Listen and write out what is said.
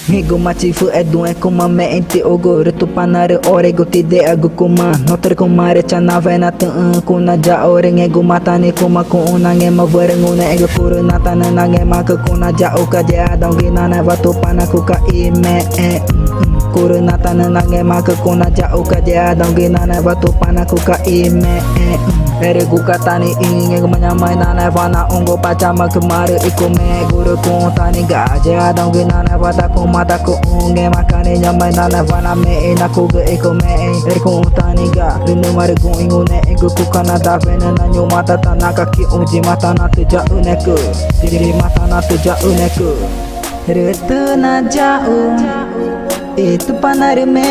Higo machifu edun kuma me enti ogoro tu panare orego ti de agu kuma notre kumare chana vena tan kuna ja ore ngego matane kuma kuna ngema verenguna ego kuru natana nangema kuna ja oka ja dongina na vatu pana kuka ime kuru natana nangema kuna ja oka ja dongina na vatu pana kuka ime ere gukatani ingego manyamai na vana ongo pachama kumare ikume guru kuntani gaja dongina na vata kuma mata ko unge makane nyamai na vana me na kuga eko me kuntani ga rinu mare gu ingune ego kukana da vena na nyu mata tanaka ki unji mata na tuja uneku diri mata na tuja uneku retu na jau itu panare me